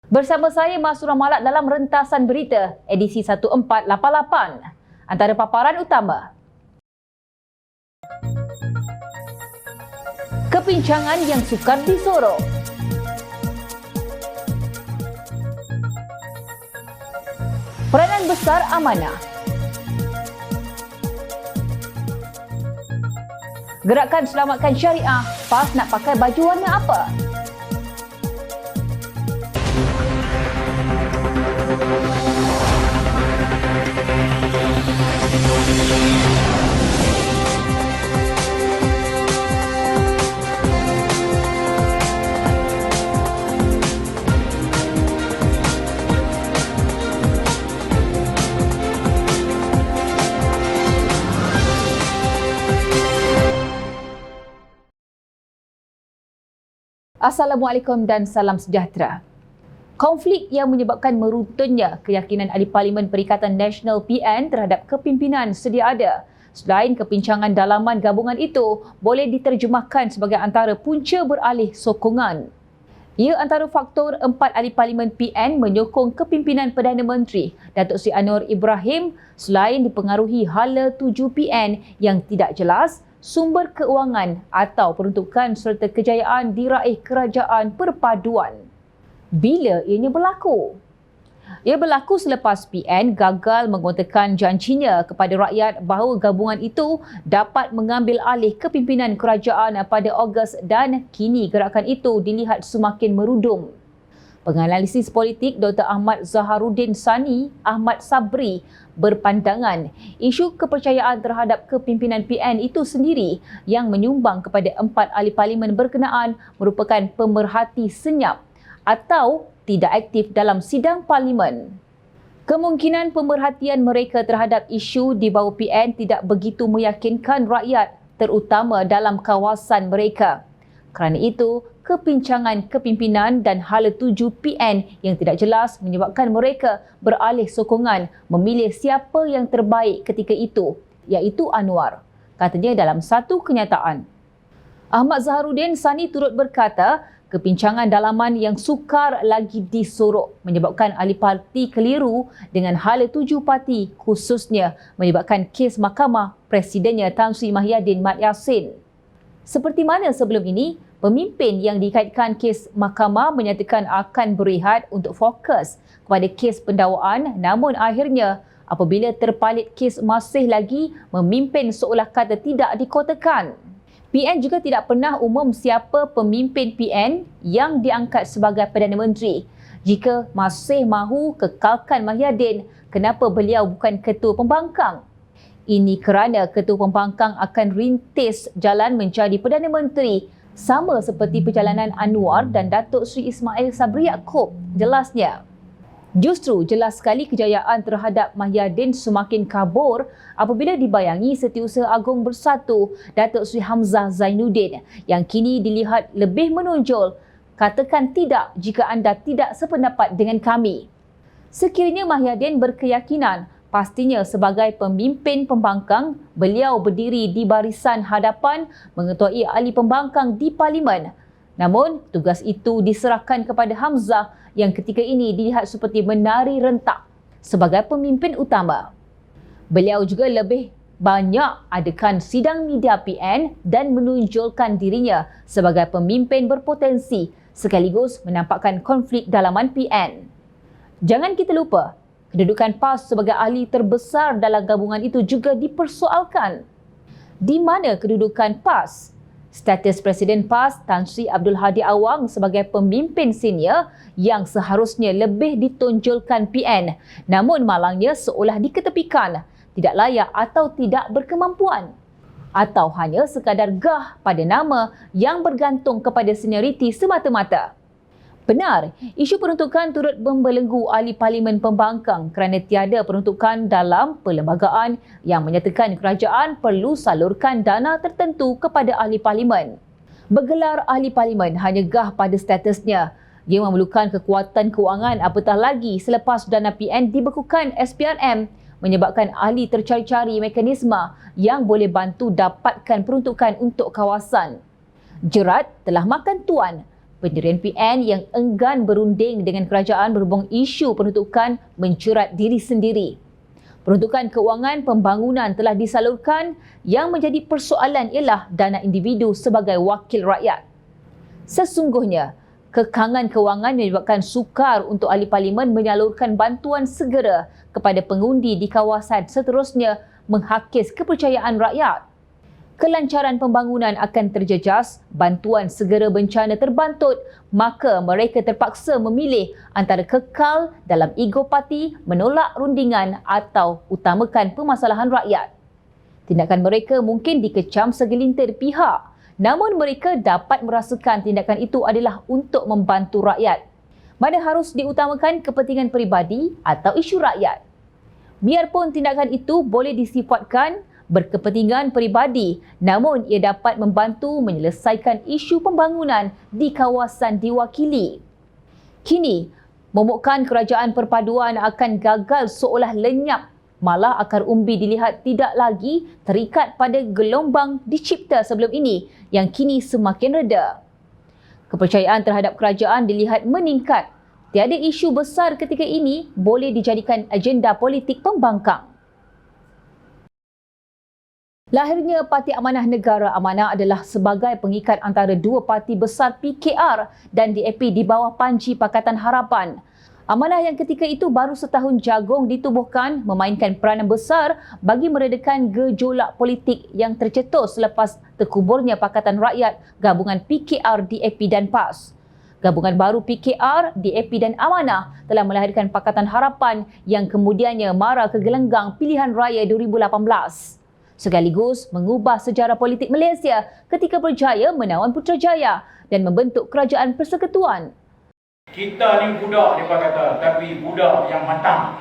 Bersama saya Masura Malak dalam rentasan berita edisi 1488. Antara paparan utama. Kepincangan yang sukar disorok. Peranan besar amanah. Gerakan Selamatkan Syariah, PAS nak pakai baju warna apa? Assalamualaikum dan salam sejahtera. Konflik yang menyebabkan meruntuhnya keyakinan Ahli Parlimen Perikatan Nasional PN terhadap kepimpinan sedia ada. Selain kepincangan dalaman gabungan itu boleh diterjemahkan sebagai antara punca beralih sokongan. Ia antara faktor 4 Ahli Parlimen PN menyokong kepimpinan Perdana Menteri Datuk Seri Anwar Ibrahim selain dipengaruhi hala 7 PN yang tidak jelas, sumber keuangan atau peruntukan serta kejayaan diraih kerajaan perpaduan. Bila ianya berlaku? Ia berlaku selepas PN gagal mengontakan janjinya kepada rakyat bahawa gabungan itu dapat mengambil alih kepimpinan kerajaan pada Ogos dan kini gerakan itu dilihat semakin merudum. Penganalisis politik Dr. Ahmad Zaharuddin Sani Ahmad Sabri berpandangan isu kepercayaan terhadap kepimpinan PN itu sendiri yang menyumbang kepada 4 ahli parlimen berkenaan merupakan pemerhati senyap atau tidak aktif dalam sidang parlimen. Kemungkinan pemerhatian mereka terhadap isu di bawah PN tidak begitu meyakinkan rakyat terutama dalam kawasan mereka. Kerana itu, kepincangan kepimpinan dan hala 7 PN yang tidak jelas menyebabkan mereka beralih sokongan memilih siapa yang terbaik ketika itu, iaitu Anwar, katanya dalam satu kenyataan. Ahmad Zaharuddin Sani turut berkata, kepincangan dalaman yang sukar lagi disorok menyebabkan ahli parti keliru dengan hala 7 parti khususnya menyebabkan kes mahkamah Presidennya Tan Sri Mahiuddin Mat Yassin. Seperti mana sebelum ini, pemimpin yang dikaitkan kes mahkamah menyatakan akan berehat untuk fokus kepada kes pendakwaan, namun akhirnya apabila terpalit kes masih lagi memimpin seolah kata tidak dikotakan. PN juga tidak pernah umum siapa pemimpin PN yang diangkat sebagai Perdana Menteri. Jika masih mahu kekalkan Mahiuddin, kenapa beliau bukan ketua pembangkang? Ini kerana ketua pembangkang akan rintis jalan menjadi Perdana Menteri sama seperti perjalanan Anwar dan Datuk Seri Ismail Sabri Yaakob. Jelasnya, justru jelas sekali kejayaan terhadap Mahiuddin semakin kabur apabila dibayangi Setiausaha Agung Bersatu Datuk Seri Hamzah Zainuddin yang kini dilihat lebih menonjol. Katakan tidak jika anda tidak sependapat dengan kami. Sekiranya Mahiuddin berkeyakinan pastinya sebagai pemimpin pembangkang, beliau berdiri di barisan hadapan mengetuai ahli pembangkang di Parlimen. Namun, tugas itu diserahkan kepada Hamzah yang ketika ini dilihat seperti menari rentak sebagai pemimpin utama. Beliau juga lebih banyak adakan sidang media PN dan menunjulkan dirinya sebagai pemimpin berpotensi sekaligus menampakkan konflik dalaman PN. Jangan kita lupa, kedudukan PAS sebagai ahli terbesar dalam gabungan itu juga dipersoalkan. Di mana kedudukan PAS? Status Presiden PAS Tan Sri Abdul Hadi Awang sebagai pemimpin senior yang seharusnya lebih ditonjolkan PN, namun malangnya seolah diketepikan, tidak layak atau tidak berkemampuan. Atau hanya sekadar gah pada nama yang bergantung kepada senioriti semata-mata. Benar, isu peruntukan turut membelenggu ahli parlimen pembangkang kerana tiada peruntukan dalam perlembagaan yang menyatakan kerajaan perlu salurkan dana tertentu kepada ahli parlimen. Bergelar ahli parlimen hanya gah pada statusnya. Dia memerlukan kekuatan kewangan apatah lagi selepas dana PN dibekukan SPRM menyebabkan ahli tercari-cari mekanisme yang boleh bantu dapatkan peruntukan untuk kawasan. Jerat telah makan tuan. pendirian PN yang enggan berunding dengan kerajaan berhubung isu peruntukan mencerat diri sendiri. Peruntukan kewangan pembangunan telah disalurkan, yang menjadi persoalan ialah dana individu sebagai wakil rakyat. Sesungguhnya, kekangan kewangan menyebabkan sukar untuk ahli parlimen menyalurkan bantuan segera kepada pengundi di kawasan, seterusnya menghakis kepercayaan rakyat. Kelancaran pembangunan akan terjejas, bantuan segera bencana terbantut, maka mereka terpaksa memilih antara kekal dalam ego parti, menolak rundingan atau utamakan permasalahan rakyat. Tindakan mereka mungkin dikecam segelintir pihak, namun mereka dapat merasakan tindakan itu adalah untuk membantu rakyat. Mana harus diutamakan kepentingan peribadi atau isu rakyat. Biarpun tindakan itu boleh disifatkan berkepentingan peribadi, namun ia dapat membantu menyelesaikan isu pembangunan di kawasan diwakili. Kini, momokkan kerajaan perpaduan akan gagal seolah lenyap, malah akar umbi dilihat tidak lagi terikat pada gelombang dicipta sebelum ini yang kini semakin reda. Kepercayaan terhadap kerajaan dilihat meningkat. Tiada isu besar ketika ini boleh dijadikan agenda politik pembangkang. Lahirnya Parti Amanah Negara Amanah adalah sebagai pengikat antara dua parti besar PKR dan DAP di bawah panji Pakatan Harapan. Amanah yang ketika itu baru setahun jagung ditubuhkan memainkan peranan besar bagi meredakan gejolak politik yang tercetus selepas terkuburnya Pakatan Rakyat gabungan PKR, DAP dan PAS. Gabungan baru PKR, DAP dan Amanah telah melahirkan Pakatan Harapan yang kemudiannya mara ke gelanggang pilihan raya 2018. Sekaligus mengubah sejarah politik Malaysia ketika berjaya menawan Putrajaya dan membentuk kerajaan persekutuan. Kita ni budak, mereka kata, tapi budak yang matang.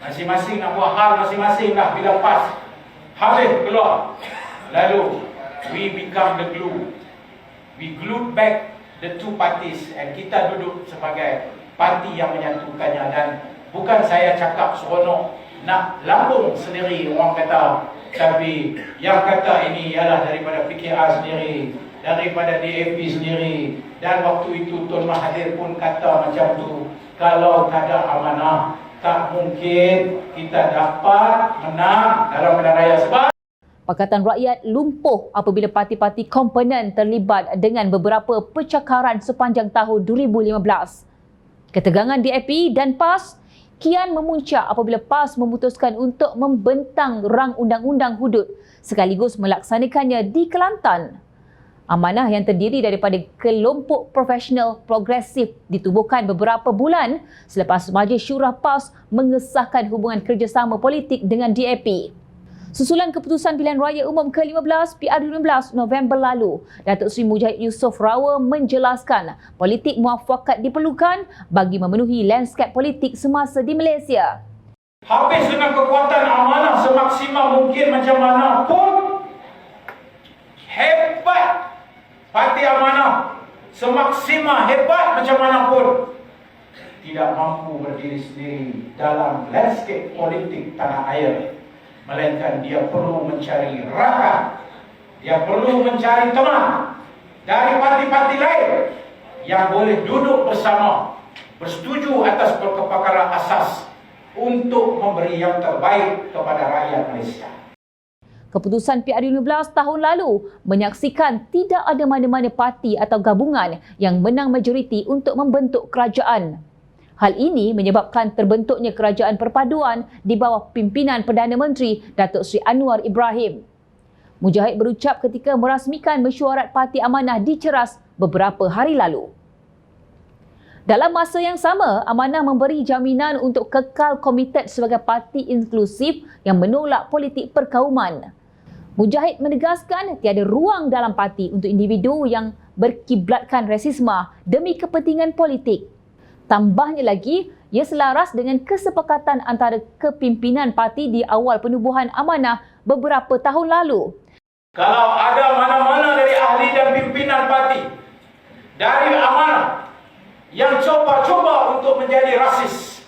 Masing-masing nak buat hal masing-masing dah, bila PAS habis keluar. Lalu, we become the glue. We glued back the two parties and kita duduk sebagai parti yang menyatukannya. Dan bukan saya cakap seronok nak lambung sendiri orang kata, tapi yang kata ini ialah daripada PKR sendiri, daripada DAP sendiri. Dan waktu itu Tun Mahathir pun kata macam tu, kalau tak ada amanah, tak mungkin kita dapat menang dalam pilihan raya. Sebab Pakatan Rakyat lumpuh apabila parti-parti komponen terlibat dengan beberapa percakaran sepanjang tahun 2015. Ketegangan DAP dan PAS kian memuncak apabila PAS memutuskan untuk membentang rang undang-undang hudud sekaligus melaksanakannya di Kelantan. Amanah yang terdiri daripada kelompok profesional progresif ditubuhkan beberapa bulan selepas Majlis Syurah PAS mengesahkan hubungan kerjasama politik dengan DAP. Susulan keputusan pilihan raya umum ke-15 PR15 November lalu, Datuk Seri Mujahid Yusof Rawa menjelaskan politik muafakat diperlukan bagi memenuhi lanskap politik semasa di Malaysia. habis dengan kekuatan amanah semaksimal mungkin macam mana pun, hebat Parti Amanah semaksimal hebat macam mana pun, tidak mampu berdiri sendiri dalam lanskap politik tanah air. Melainkan dia perlu mencari rakan, dia perlu mencari teman dari parti-parti lain yang boleh duduk bersama, bersetuju atas perkepakaran asas untuk memberi yang terbaik kepada rakyat Malaysia. Keputusan PR15 tahun lalu menyaksikan tidak ada mana-mana parti atau gabungan yang menang majoriti untuk membentuk kerajaan. Hal ini menyebabkan terbentuknya kerajaan perpaduan di bawah pimpinan Perdana Menteri Datuk Seri Anwar Ibrahim. Mujahid berucap ketika merasmikan mesyuarat Parti Amanah di Ceras beberapa hari lalu. Dalam masa yang sama, Amanah memberi jaminan untuk kekal komited sebagai parti inklusif yang menolak politik perkauman. Mujahid menegaskan tiada ruang dalam parti untuk individu yang berkiblatkan rasisme demi kepentingan politik. Tambahnya lagi, ia selaras dengan kesepakatan antara kepimpinan parti di awal penubuhan Amanah beberapa tahun lalu. Kalau ada mana-mana dari ahli dan pimpinan parti dari Amanah yang cuba-cuba untuk menjadi rasis,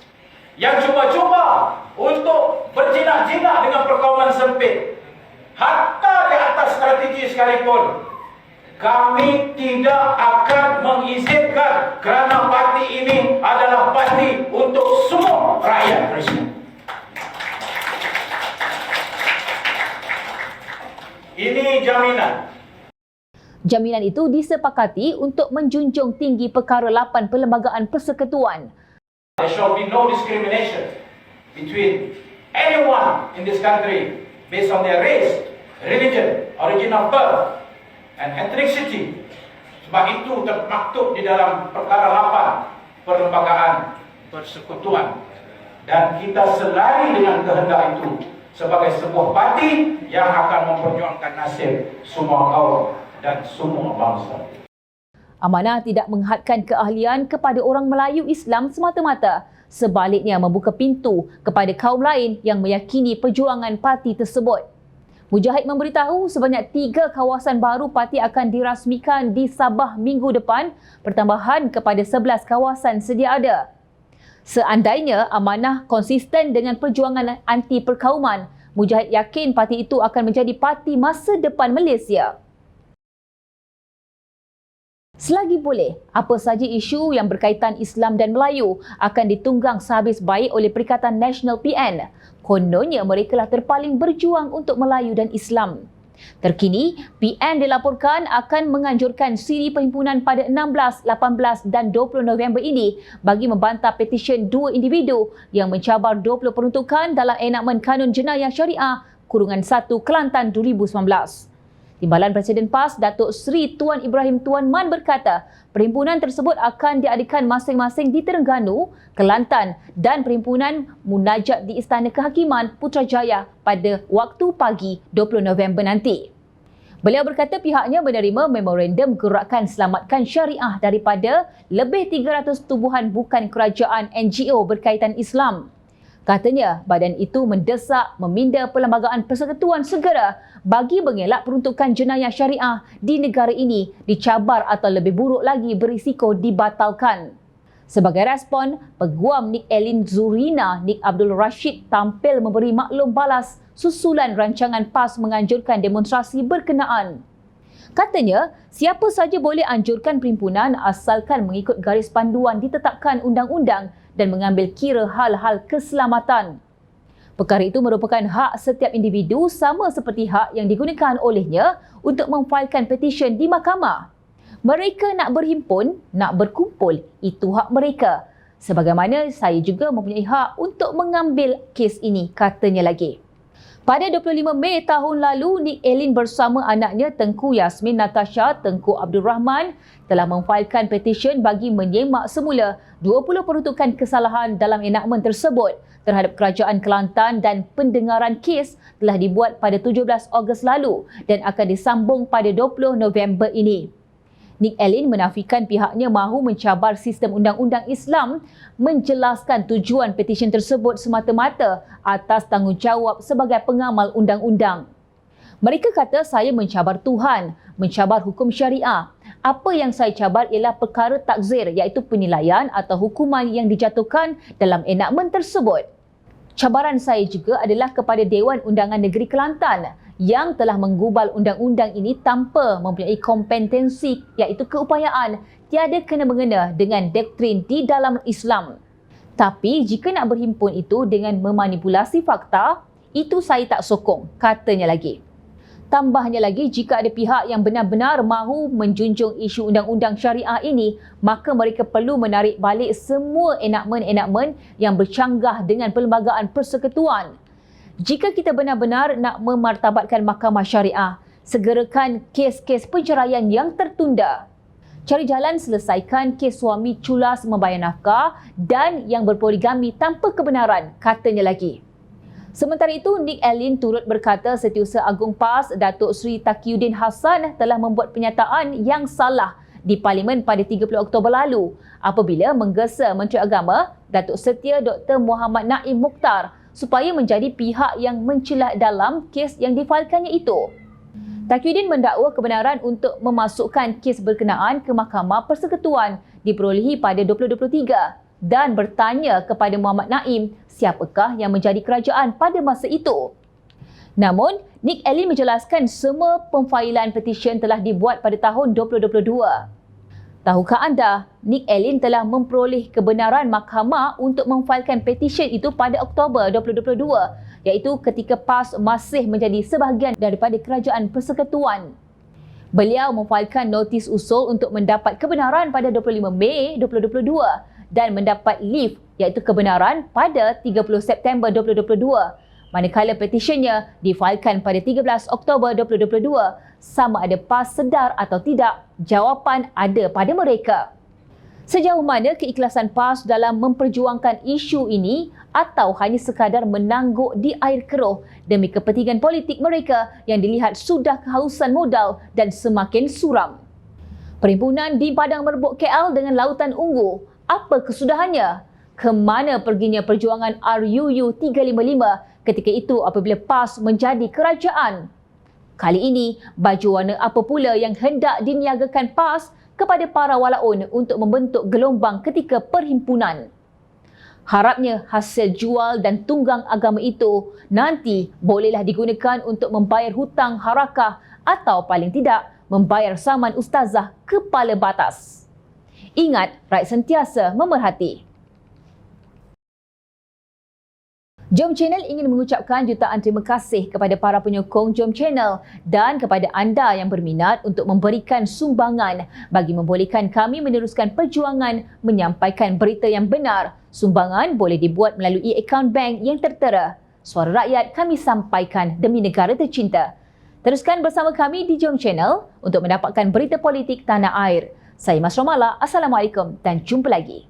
yang cuba-cuba untuk berjinak-jinak dengan perkauman sempit, hatta di atas strategi sekalipun, kami tidak akan mengizinkan kerana parti ini adalah parti untuk semua rakyat Malaysia. Ini jaminan. Jaminan itu disepakati untuk menjunjung tinggi perkara 8 Perlembagaan Persekutuan. There shall be no discrimination between anyone in this country based on their race, religion, origin of birth, and ethnicity. Sebab itu termaktub di dalam perkara 8 Perlembagaan Persekutuan. Dan kita selari dengan kehendak itu sebagai sebuah parti yang akan memperjuangkan nasib semua kaum dan semua bangsa. Amanah tidak menghadkan keahlian kepada orang Melayu Islam semata-mata. Sebaliknya membuka pintu kepada kaum lain yang meyakini perjuangan parti tersebut. Mujahid memberitahu sebanyak 3 kawasan baru parti akan dirasmikan di Sabah minggu depan, pertambahan kepada 11 kawasan sedia ada. Seandainya Amanah konsisten dengan perjuangan anti perkauman, Mujahid yakin parti itu akan menjadi parti masa depan Malaysia. Selagi boleh, apa saja isu yang berkaitan Islam dan Melayu akan ditunggang sehabis baik oleh Perikatan Nasional PN. Kononnya mereka lah terpaling berjuang untuk Melayu dan Islam. Terkini, PN dilaporkan akan menganjurkan siri perhimpunan pada 16, 18 dan 20 November ini bagi membantah petisyen 2 individu yang mencabar 20 peruntukan dalam enakmen Kanun Jenayah Syariah Kurungan 1 Kelantan 2019. Timbalan Presiden PAS Datuk Seri Tuan Ibrahim Tuan Man berkata, perhimpunan tersebut akan diadakan masing-masing di Terengganu, Kelantan dan perhimpunan munajat di Istana Kehakiman Putrajaya pada waktu pagi 20 November nanti. Beliau berkata pihaknya menerima memorandum Gerakan Selamatkan Syariah daripada lebih 300 tubuhan bukan kerajaan NGO berkaitan Islam. Katanya, badan itu mendesak meminda Perlembagaan Persekutuan segera bagi mengelak peruntukan jenayah syariah di negara ini dicabar atau lebih buruk lagi berisiko dibatalkan. Sebagai respon, Peguam Nick Elin Zurina Nick Abdul Rashid tampil memberi maklum balas susulan rancangan PAS menganjurkan demonstrasi berkenaan. Katanya, siapa saja boleh anjurkan perhimpunan asalkan mengikut garis panduan ditetapkan undang-undang dan mengambil kira hal-hal keselamatan. Perkara itu merupakan hak setiap individu sama seperti hak yang digunakan olehnya untuk memfailkan petisyen di mahkamah. Mereka nak berhimpun, nak berkumpul, itu hak mereka. Sebagaimana saya juga mempunyai hak untuk mengambil kes ini, katanya lagi. Pada 25 Mei tahun lalu, Nick Elin bersama anaknya Tengku Yasmin Natasha Tengku Abdul Rahman telah memfailkan petisyen bagi menyemak semula 20 peruntukan kesalahan dalam enakmen tersebut terhadap Kerajaan Kelantan dan pendengaran kes telah dibuat pada 17 Ogos lalu dan akan disambung pada 20 November ini. Nick Elin menafikan pihaknya mahu mencabar sistem undang-undang Islam, menjelaskan tujuan petisyen tersebut semata-mata atas tanggungjawab sebagai pengamal undang-undang. Mereka kata saya mencabar Tuhan, mencabar hukum syariah. Apa yang saya cabar ialah perkara takzir, iaitu penilaian atau hukuman yang dijatuhkan dalam enakmen tersebut. Cabaran saya juga adalah kepada Dewan Undangan Negeri Kelantan yang telah menggubal undang-undang ini tanpa mempunyai kompetensi iaitu keupayaan tiada kena-mengena dengan doktrin di dalam Islam. Tapi jika nak berhimpun itu dengan memanipulasi fakta, itu saya tak sokong, katanya lagi. Tambahnya lagi, jika ada pihak yang benar-benar mahu menjunjung isu undang-undang syariah ini, maka mereka perlu menarik balik semua enakmen-enakmen yang bercanggah dengan Perlembagaan Persekutuan. Jika kita benar-benar nak memartabatkan mahkamah syariah, segerakan kes-kes penceraian yang tertunda. Cari jalan selesaikan kes suami culas membayar nafkah dan yang berpoligami tanpa kebenaran, katanya lagi. Sementara itu, Nick Elin turut berkata Setiausaha Agung PAS Datuk Seri Taqiyuddin Hassan telah membuat pernyataan yang salah di Parlimen pada 30 Oktober lalu apabila menggesa Menteri Agama Datuk Setia Dr. Muhammad Naim Mukhtar supaya menjadi pihak yang mencelah dalam kes yang difailkannya itu. Taqiyuddin mendakwa kebenaran untuk memasukkan kes berkenaan ke Mahkamah Persekutuan diperolehi pada 2023 dan bertanya kepada Muhammad Naim siapakah yang menjadi kerajaan pada masa itu. Namun, Nick Allen menjelaskan semua pemfailan petisyen telah dibuat pada tahun 2022. Tahukah anda, Nick Allen telah memperoleh kebenaran mahkamah untuk memfailkan petisyen itu pada Oktober 2022, iaitu ketika PAS masih menjadi sebahagian daripada Kerajaan Persekutuan. Beliau memfailkan notis usul untuk mendapat kebenaran pada 25 Mei 2022 dan mendapat leave iaitu kebenaran pada 30 September 2022. Manakala petisyennya difailkan pada 13 Oktober 2022, sama ada PAS sedar atau tidak, jawapan ada pada mereka. Sejauh mana keikhlasan PAS dalam memperjuangkan isu ini atau hanya sekadar menangguk di air keruh demi kepentingan politik mereka yang dilihat sudah kehausan modal dan semakin suram. Perhimpunan di Padang Merbuk KL dengan Lautan Ungu, apa kesudahannya? Kemana perginya perjuangan RUU 355 ketika itu apabila PAS menjadi kerajaan? Kali ini, baju warna apa pula yang hendak diniagakan PAS kepada para walaun untuk membentuk gelombang ketika perhimpunan? Harapnya hasil jual dan tunggang agama itu nanti bolehlah digunakan untuk membayar hutang harakah atau paling tidak membayar saman ustazah kepala batas. Ingat, rakyat sentiasa memerhati. Jom Channel ingin mengucapkan jutaan terima kasih kepada para penyokong Jom Channel dan kepada anda yang berminat untuk memberikan sumbangan bagi membolehkan kami meneruskan perjuangan menyampaikan berita yang benar. Sumbangan boleh dibuat melalui akaun bank yang tertera. Suara rakyat kami sampaikan demi negara tercinta. Teruskan bersama kami di Jom Channel untuk mendapatkan berita politik tanah air. Saya Mas Romala, Assalamualaikum dan jumpa lagi.